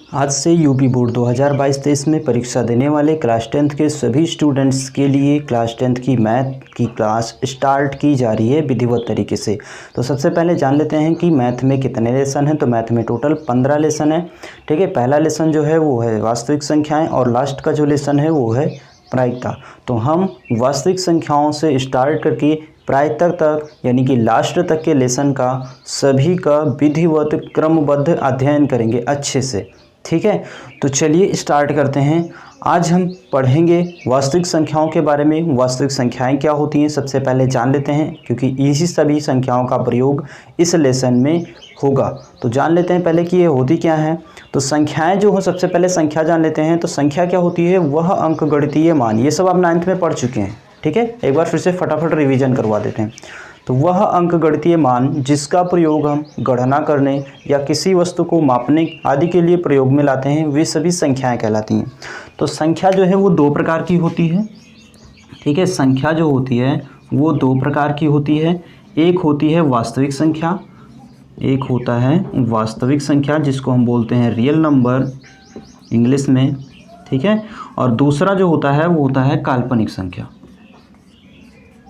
आज से UP board 2022-23 में परीक्षा देने वाले क्लास 10th के सभी स्टूडेंट्स के लिए क्लास 10th की मैथ की क्लास स्टार्ट की जा रही है विधिवत तरीके से। तो सबसे पहले जान लेते हैं कि मैथ में कितने लेसन हैं। तो मैथ में टोटल 15 लेसन है। ठीक है, पहला लेसन जो है वो है वास्तविक संख्याएं और लास्ट का जो लेसन है वो है प्रायिकता। तो हम वास्तविक संख्याओं से स्टार्ट करके प्रायिकता तक यानी कि लास्ट तक के लेसन का सभी का विधिवत क्रमबद्ध अध्ययन करेंगे अच्छे से। ठीक है, तो चलिए स्टार्ट करते हैं। आज हम पढ़ेंगे वास्तविक संख्याओं के बारे में। वास्तविक संख्याएं क्या होती हैं सबसे पहले जान लेते हैं, क्योंकि इसी सभी संख्याओं का प्रयोग इस लेसन में होगा। तो जान लेते हैं पहले कि ये होती क्या है। तो संख्याएं जो हो, सबसे पहले संख्या जान लेते हैं। तो संख्या क्या होती है, वह अंकगणितीय मान। ये सब आप 9th में पढ़ चुके हैं। ठीक है, एक बार फिर से फटाफट रिवीजन करवा देते हैं। तो वह अंकगणितीय मान जिसका प्रयोग हम गणना करने या किसी वस्तु को मापने आदि के लिए प्रयोग में लाते हैं, वे सभी संख्याएं कहलाती हैं। तो संख्या जो है वो दो प्रकार की होती है। ठीक है, संख्या जो होती है वो दो प्रकार की होती है। एक होती है वास्तविक संख्या, एक होता है वास्तविक संख्या जिसको हम बोलते हैं रियल नंबर इंग्लिश में। ठीक है, और दूसरा जो होता है वो होता है काल्पनिक संख्या,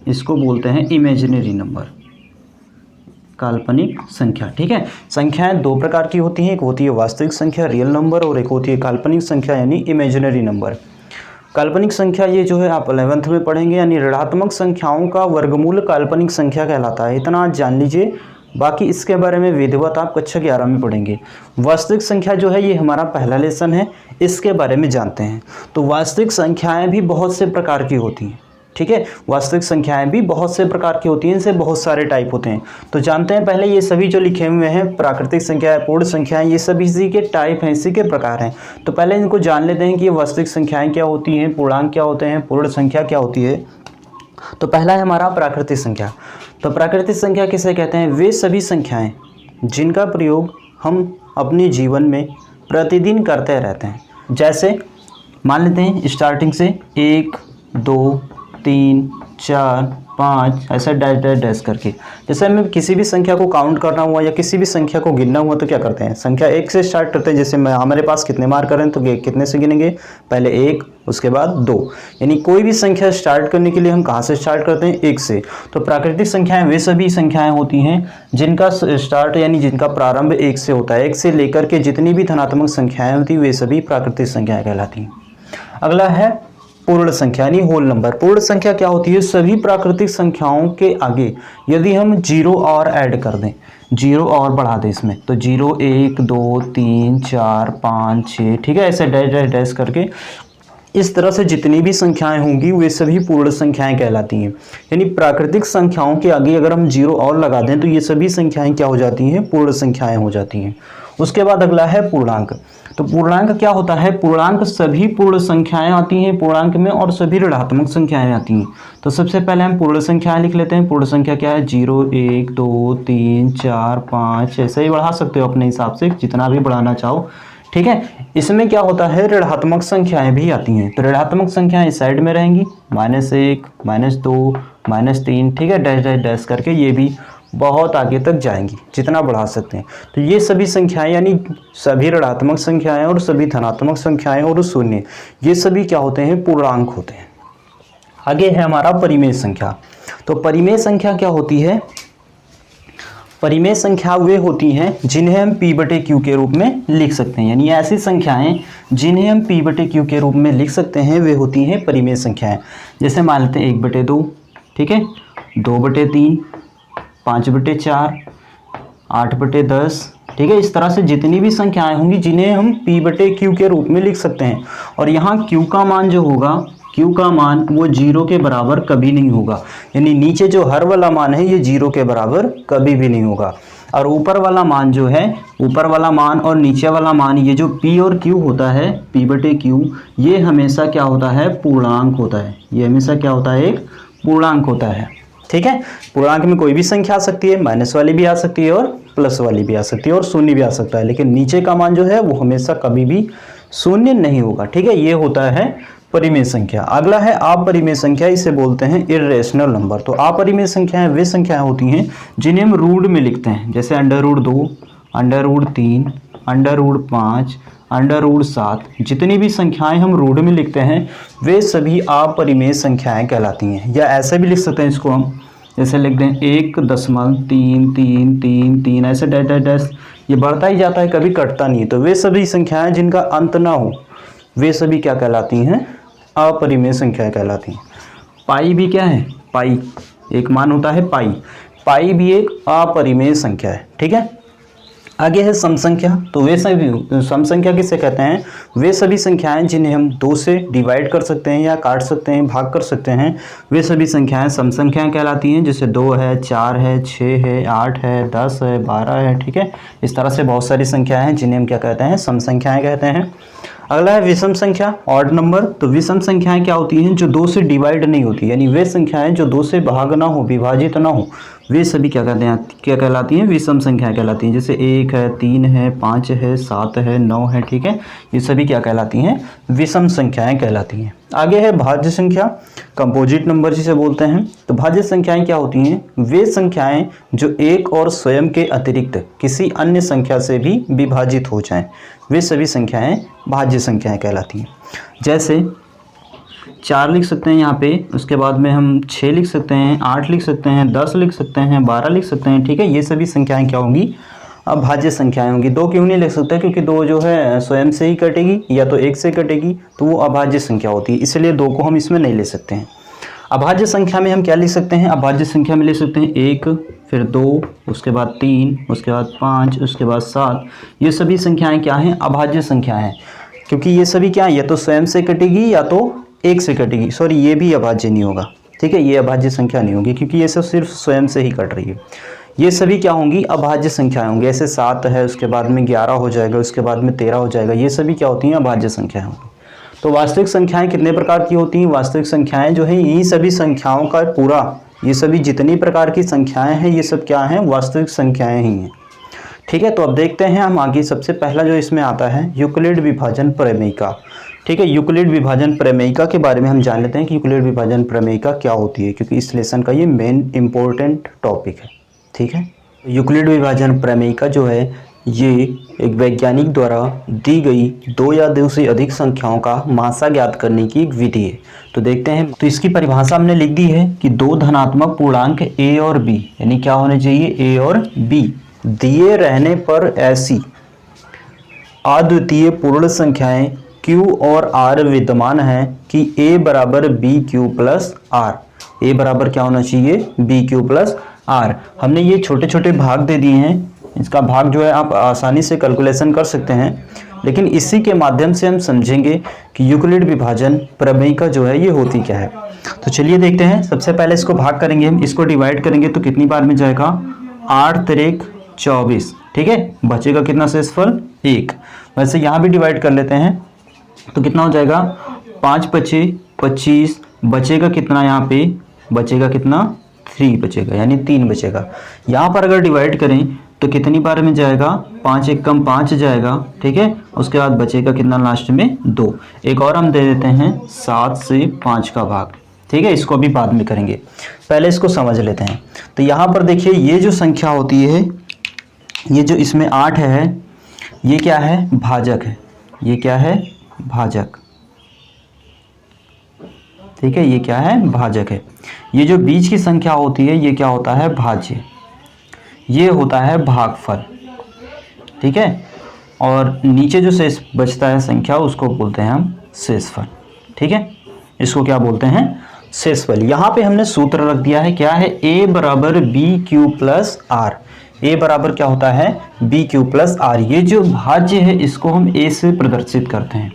इसको बोलते हैं इमेजिनरी नंबर, काल्पनिक संख्या। ठीक है, संख्याएं दो प्रकार की होती हैं। एक होती है वास्तविक संख्या रियल नंबर और एक होती है काल्पनिक संख्या यानी इमेजिनरी नंबर। काल्पनिक संख्या ये जो है आप 11th में पढ़ेंगे, यानी ऋणात्मक संख्याओं का वर्गमूल काल्पनिक संख्या कहलाता है। इतना आज जान लीजिए, बाकी इसके बारे में विधिवत आप कक्षा 11 में पढ़ेंगे। वास्तविक संख्या जो है ये हमारा पहला लेसन है, इसके बारे में जानते हैं। तो वास्तविक संख्याएं भी बहुत से प्रकार की होती हैं। ठीक है, वास्तविक संख्याएं भी बहुत से प्रकार की होती हैं, इनसे बहुत सारे टाइप होते हैं। तो जानते हैं पहले ये सभी जो लिखे हुए हैं, प्राकृतिक संख्या, पूर्ण संख्याएं, ये सभी इसी के टाइप हैं, इसी के प्रकार हैं। तो पहले इनको जान लेते हैं कि ये वास्तविक संख्याएं क्या होती हैं, पूर्णांक क्या होते हैं, पूर्ण संख्या क्या होती है। तो पहला है हमारा प्राकृतिक संख्या। तो प्राकृतिक संख्या किसे कहते हैं, वे सभी संख्याएँ जिनका प्रयोग हम अपने जीवन में प्रतिदिन करते रहते हैं। जैसे मान लेते हैं स्टार्टिंग से 1, 2, 3, 4, 5 ऐसा डैश डैश डैश करके। जैसे हमें किसी भी संख्या को काउंट करना हुआ या किसी भी संख्या को गिनना हुआ तो क्या करते हैं, संख्या 1 से स्टार्ट करते हैं। जैसे हमारे पास कितने मार्कर हैं तो कितने से गिनेंगे, पहले 1 उसके बाद 2। यानी कोई भी संख्या स्टार्ट करने के लिए हम कहाँ से स्टार्ट करते हैं, 1 से। तो प्राकृतिक संख्याएं वे सभी संख्याएं होती हैं जिनका स्टार्ट यानी जिनका प्रारंभ 1 से होता है। 1 से लेकर के जितनी भी धनात्मक संख्याएं होती हैं वे सभी प्राकृतिक संख्याएं कहलाती हैं। अगला है पूर्ण संख्या यानी होल नंबर। पूर्ण संख्या क्या होती है, सभी प्राकृतिक संख्याओं के आगे यदि हम 0 और ऐड कर दें, 0 और बढ़ा दें इसमें, तो 0, 1, 2, 3, 4, 5, 6, ठीक है, ऐसे डैश डैश डैश करके इस तरह से जितनी भी संख्याएं होंगी वे सभी पूर्ण संख्याएं कहलाती हैं। यानी प्राकृतिक संख्याओं के आगे अगर हम 0 और लगा दें तो ये सभी संख्याएं क्या हो जाती हैं, पूर्ण संख्याएं हो जाती हैं। उसके बाद अगला है पूर्णांक। तो पूर्णांक क्या होता है, पूर्णांक सभी पूर्ण संख्याएं आती हैं पूर्णांक में और सभी ऋणात्मक संख्याएं आती हैं। तो सबसे पहले हम पूर्ण संख्याएं लिख लेते हैं। पूर्ण संख्या क्या है, 0, 1, 2, 3, 4, 5 ऐसे ही बढ़ा सकते हो अपने हिसाब से जितना भी बढ़ाना चाहो। ठीक है, इसमें क्या होता है, ऋणात्मक संख्याएं भी आती हैं। तो ऋणात्मक संख्याएं इस साइड में रहेंगी, -1, -2, -3, ठीक है, डैश डैश डैश करके ये भी बहुत आगे तक जाएंगी, जितना बढ़ा सकते हैं। तो ये सभी संख्याएं यानी सभी ऋणात्मक संख्याएं और सभी धनात्मक संख्याएं और शून्य, ये सभी क्या होते हैं, पूर्णांक होते हैं। आगे है हमारा परिमेय संख्या। तो परिमेय संख्या क्या होती है, परिमेय संख्या वे होती हैं जिन्हें हम P/Q के रूप में लिख सकते हैं। यानी ऐसी संख्याएं जिन्हें हम P/Q के रूप में लिख सकते हैं वे होती हैं परिमेय संख्याएं। जैसे मान लेते हैं 1/2, ठीक है, 2/3, 5/4, 8/10, ठीक है। इस तरह से जितनी भी संख्याएं होंगी जिन्हें हम P/Q के रूप में लिख सकते हैं। और यहाँ Q का मान जो होगा, Q का मान वो 0 के बराबर कभी नहीं होगा। यानी नीचे जो हर वाला मान है ये 0 के बराबर कभी भी नहीं होगा। और ऊपर वाला मान जो है, ऊपर वाला मान और नीचे वाला मान, ये जो P और Q होता है, P/Q, ये हमेशा क्या होता है, पूर्णांक होता है। ये हमेशा क्या होता है, एक पूर्णांक होता है। ठीक है, पूर्णांक में कोई भी संख्या आ सकती है, माइनस वाली भी आ सकती है और प्लस वाली भी आ सकती है और शून्य भी आ सकता है, लेकिन नीचे का मान जो है वो हमेशा कभी भी शून्य नहीं होगा। ठीक है, ये होता है परिमेय संख्या। अगला है अपरिमेय संख्या, इसे बोलते हैं इर्रेशनल नंबर। तो अपरिमेय संख्याएं वे संख्याएं होती हैं जिन्हें हम रूट में लिखते हैं। जैसे √2, √3, √5, √7। जितनी भी संख्याएं हम रूट में लिखते हैं वे सभी अपरिमेय संख्याएं कहलाती हैं। या ऐसे भी लिख सकते हैं इसको हम, जैसे लिख दें 1.33333 ऐसे डैश डैश डैश, ये बढ़ता ही जाता है, कभी कटता नहीं है। तो वे सभी संख्याएं जिनका अंत ना हो वे सभी क्या कहलाती हैं? अपरिमेय संख्याएं कहलाती हैं। पाई भी क्या है? पाई एक मान होता है पाई। पाई भी एक अपरिमेय संख्या है। ठीक है, आगे है सम संख्या। तो वे सभी सम संख्या किसे कहते हैं? वे सभी संख्याएं जिन्हें हम 2 से डिवाइड कर सकते हैं या काट सकते हैं, भाग कर सकते हैं, वे सभी संख्याएं सम संख्याएं कहलाती हैं। जैसे 2 है, 4 है, 6 है, 8 है, 10 है, 12 है। ठीक है, इस तरह से बहुत सारी संख्याएं हैं जिन्हें हम क्या कहते हैं? सम संख्याएं कहते हैं। अगला है विषम संख्या, ऑड नंबर। तो विषम संख्याएं क्या होती हैं? जो 2 से डिवाइड नहीं होती, यानी वे संख्याएं जो 2 से भाग ना हो, विभाजित ना हो, वे सभी क्या कहते हैं? क्या कहलाती हैं? विषम संख्याएं कहलाती हैं। जैसे 1 है, 3 है, 5 है, 7 है, 9 है। ठीक है, ये सभी क्या कहलाती हैं? विषम संख्याएं कहलाती हैं। आगे है भाज्य संख्या, कंपोजिट नंबर जिसे बोलते हैं। तो भाज्य संख्याएं क्या होती हैं? वे संख्याएं जो एक और स्वयं के अतिरिक्त किसी अन्य संख्या से भी विभाजित हो जाएं, वे सभी संख्याएं भाज्य संख्याएं कहलाती हैं। जैसे 4 लिख सकते हैं यहाँ पे, उसके बाद में हम 6 लिख सकते हैं, 8 लिख सकते हैं, 10 लिख सकते हैं, 12 लिख सकते हैं। ठीक है, ये सभी संख्याएं क्या होंगी? अभाज्य संख्याएं होंगी। 2 क्यों नहीं लिख सकते? क्योंकि 2 जो है स्वयं से ही कटेगी या तो 1 से कटेगी, तो वो अभाज्य संख्या होती है, इसलिए 2 को हम इसमें नहीं ले सकते हैं। अभाज्य संख्या में हम क्या लिख सकते हैं? अभाज्य संख्या में ले सकते हैं 1, फिर 2, उसके बाद 3, उसके बाद 5, उसके बाद 7। ये सभी संख्याएं क्या हैं? अभाज्य संख्याएं हैं, क्योंकि ये सभी क्या है? या तो स्वयं से कटेगी या तो 1 से कटेगी। सॉरी, ये भी अभाज्य नहीं होगा। ठीक है, ये अभाज्य संख्या नहीं होगी क्योंकि ये सब सिर्फ स्वयं से ही कट रही है। ये सभी क्या होंगी? अभाज्य संख्याएं होंगी। ऐसे 7 है, उसके बाद में 11 हो जाएगा, उसके बाद में 13 हो जाएगा। ये सभी क्या होती हैं? अभाज्य संख्याएं होंगी। तो वास्तविक संख्याएं कितने प्रकार की होती हैं? वास्तविक संख्याएं जो है इन्हीं सभी संख्याओं का पूरा, ये सभी जितनी प्रकार की संख्याएं हैं ये सब क्या हैं? वास्तविक संख्याएं ही हैं। ठीक है, तो अब देखते हैं हम आगे। सबसे पहला जो इसमें आता है यूक्लिड विभाजन प्रमेयिका। ठीक है, यूक्लिड विभाजन प्रमेयिका के बारे में हम जान लेते हैं कि यूक्लिड विभाजन प्रमेयिका क्या होती है, क्योंकि इस लेसन का ये मेन इंपॉर्टेंट टॉपिक है। ठीक है, यूक्लिड विभाजन प्रमेयिका जो है ये एक वैज्ञानिक द्वारा दी गई 2 या 2 से अधिक संख्याओं का मासा ज्ञात करने की एक विधि है। तो देखते हैं। तो इसकी परिभाषा हमने लिख दी है कि 2 धनात्मक पूर्णांक a और b, यानी क्या होने चाहिए? a और b दिए रहने पर ऐसी अद्वितीय पूर्ण संख्याएं q और r विद्यमान है कि a बराबर bq प्लस r। a बराबर क्या होना चाहिए? bq plus r। हमने ये छोटे छोटे भाग दे दिए हैं, इसका भाग जो है आप आसानी से कैलकुलेशन कर सकते हैं, लेकिन इसी के माध्यम से हम समझेंगे कि यूक्लिड विभाजन प्रमेयिका जो है ये होती क्या है। तो चलिए देखते हैं। सबसे पहले इसको भाग करेंगे हम, इसको डिवाइड करेंगे तो कितनी बार में जाएगा? 8 तिरेक 24। ठीक है, बचेगा कितना शेषफल? 1। वैसे यहाँ भी डिवाइड कर लेते हैं तो कितना हो जाएगा? 5 पचे 25, बचेगा कितना? यहाँ पे बचेगा कितना? 3 बचेगा, यानी 3 बचेगा। यहाँ पर अगर डिवाइड करें तो कितनी बार में जाएगा? 5 एक कम 5 जाएगा। ठीक है, उसके बाद बचेगा कितना लास्ट में? 2। एक और हम दे देते हैं 7 से 5 का भाग। ठीक है, इसको अभी बाद में करेंगे, पहले इसको समझ लेते हैं। तो यहाँ पर देखिए ये जो संख्या होती है, ये जो इसमें 8 है, ये क्या है? भाजक है। ये क्या है? भाजक। ठीक है, ये क्या है? भाजक है। ये जो बीच की संख्या होती है ये क्या होता है? भाज्य। ये होता है भागफल। ठीक है, और नीचे जो शेष बचता है संख्या उसको बोलते हैं हम शेषफल। ठीक है, इसको क्या बोलते हैं? शेषफल। यहाँ पे हमने सूत्र रख दिया है, क्या है? a बराबर bq प्लस r। a बराबर क्या होता है? bq plus r। ये जो भाज्य है इसको हम a से प्रदर्शित करते हैं,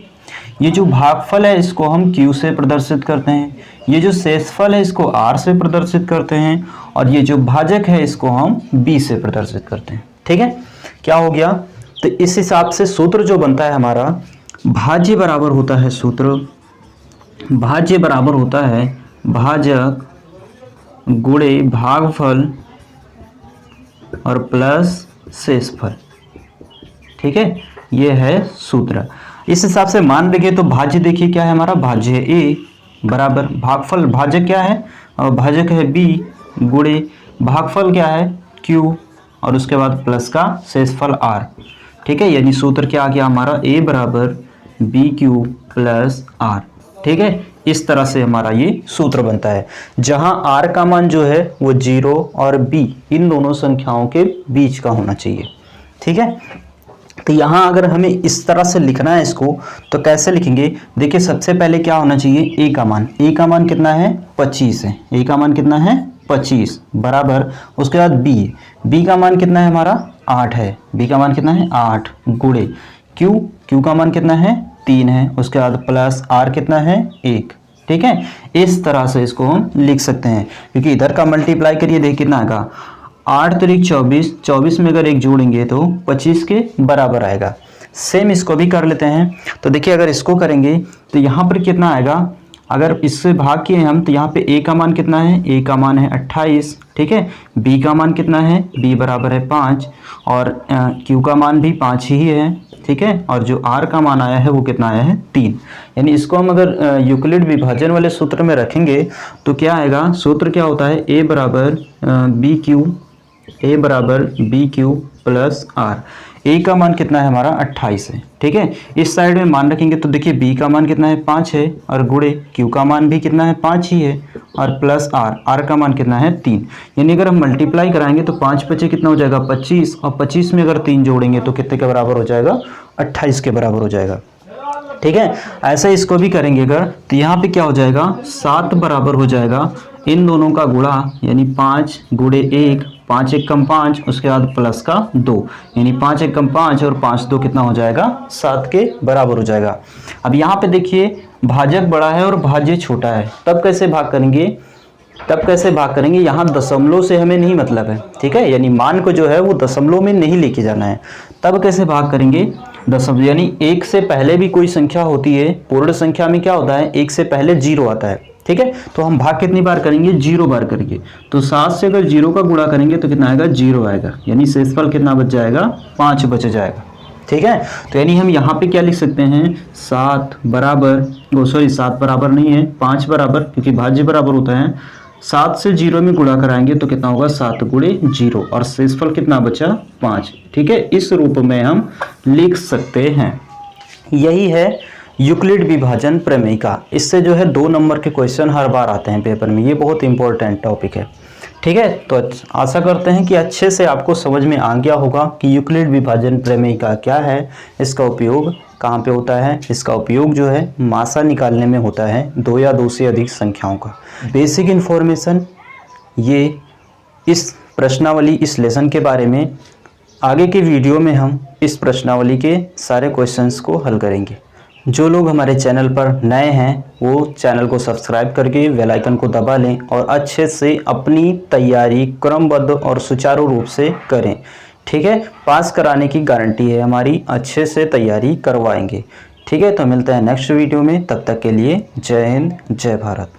ये जो भागफल है इसको हम q से प्रदर्शित करते हैं, ये जो शेषफल है इसको r से प्रदर्शित करते हैं, और ये जो भाजक है इसको हम b से प्रदर्शित करते हैं। ठीक है, क्या हो गया? तो इस हिसाब से सूत्र जो बनता है हमारा, भाज्य बराबर होता है सूत्र, भाज्य बराबर होता है भाजक गुणे भागफल और प्लस शेषफल। ठीक है, ये है सूत्र। इस हिसाब से मान लेंगे तो भाज्य देखिए क्या है हमारा? भाज्य है a बराबर भागफल, भाजक क्या है? और भाजक है b गुणे भागफल क्या है? q, और उसके बाद प्लस का शेषफल r। ठीक है, यानी सूत्र क्या आ गया हमारा, ए बराबर बी क्यू प्लस आर। ठीक है, इस तरह से हमारा ये सूत्र बनता है, जहां आर का मान जो है वो 0 और बी इन दोनों संख्याओं के बीच का होना चाहिए। ठीक है, तो यहाँ अगर हमें इस तरह से लिखना है इसको, तो कैसे लिखेंगे, देखिए सबसे पहले क्या होना चाहिए, ए का मान, ए का मान कितना है 25 है, ए का मान कितना है 25 बराबर, उसके बाद बी, बी का मान कितना है हमारा 8 है, बी का मान कितना है 8 गुणे क्यू, क्यू का मान कितना है 3 है, उसके बाद प्लस आर कितना है 1। ठीक है, इस तरह से इसको हम लिख सकते हैं, क्योंकि इधर का मल्टीप्लाई करिए, देखिए कितना आएगा 8 त्रिक 24, 24 में अगर 1 जोड़ेंगे तो 25 के बराबर आएगा। सेम इसको भी कर लेते हैं, तो देखिए अगर इसको करेंगे तो यहाँ पर कितना आएगा, अगर इससे भाग किए हम तो यहाँ पे ए का मान कितना है, ए का मान है 28। ठीक है, बी का मान कितना है, बी बराबर है 5 और क्यू का मान भी 5 ही है। ठीक है, और जो आर का मान आया है वो कितना आया है 3। यानी इसको हम अगर यूक्लिड विभाजन वाले सूत्र में रखेंगे तो क्या आएगा, सूत्र क्या होता है, ए बराबर बी क्यू, ए बराबर बी क्यू प्लस आर। ए का मान कितना है हमारा 28 है। ठीक है, इस साइड में मान रखेंगे तो देखिए बी का मान कितना है 5 है और गुणे क्यू का मान भी कितना है 5 ही है और प्लस आर, आर का मान कितना है 3। यानी अगर हम मल्टीप्लाई कराएंगे तो 5 बचे कितना हो जाएगा 25 और 25 में अगर 3 जोड़ेंगे तो कितने के बराबर हो जाएगा 28 के बराबर हो जाएगा। ठीक है, ऐसे इसको भी करेंगे अगर तो यहाँ पे क्या हो जाएगा 7 बराबर हो जाएगा इन दोनों का गुणा, यानी 5 गुणे 1, 5 एक कम 5, उसके बाद प्लस का 2, यानी 5 एक कम 5 और 5 2 कितना हो जाएगा 7 के बराबर हो जाएगा। अब यहाँ पे देखिए भाजक बड़ा है और भाज्य छोटा है, तब कैसे भाग करेंगे, तब कैसे भाग करेंगे, यहाँ दशमलव से हमें नहीं मतलब है। ठीक है, यानी मान को जो है वो दशमलव में नहीं लेके जाना है, तब कैसे भाग करेंगे दशमलव, यानी 1 से पहले भी कोई संख्या होती है, पूर्ण संख्या में क्या होता है 1 से पहले 0 आता है। ठीक है, तो हम भाग कितनी बार करेंगे 0 बार करेंगे, तो 7 से अगर 0 का गुणा करेंगे तो कितना आएगा 0 आएगा, यानी शेषफल कितना बच जाएगा 5 बच जाएगा। ठीक है, तो यानी हम यहाँ पे क्या लिख सकते हैं 7 बराबर, 7 बराबर नहीं है 5 बराबर, क्योंकि भाज्य बराबर होता है, 7 से 0 में गुणा कराएंगे तो कितना होगा 7 गुणे 0 और शेषफल कितना बचा 5। ठीक है, इस रूप में हम लिख सकते हैं। यही है यूक्लिड विभाजन प्रमेय का। इससे जो है 2 नंबर के क्वेश्चन हर बार आते हैं पेपर में, ये बहुत इंपॉर्टेंट टॉपिक है। ठीक है, तो आशा करते हैं कि अच्छे से आपको समझ में आ गया होगा कि यूक्लिड विभाजन प्रमेय का क्या है, इसका उपयोग कहाँ पे होता है। इसका उपयोग जो है मासा निकालने में होता है 2 या 2 से अधिक संख्याओं का। बेसिक इन्फॉर्मेशन ये इस प्रश्नावली, इस लेसन के बारे में आगे के वीडियो में हम इस प्रश्नावली के सारे क्वेश्चंस को हल करेंगे। जो लोग हमारे चैनल पर नए हैं वो चैनल को सब्सक्राइब करके बेल आइकन को दबा लें और अच्छे से अपनी तैयारी क्रमबद्ध और सुचारू रूप से करें। ठीक है, पास कराने की गारंटी है हमारी, अच्छे से तैयारी करवाएंगे। ठीक है, तो मिलते हैं नेक्स्ट वीडियो में, तब तक के लिए जय हिंद जय भारत।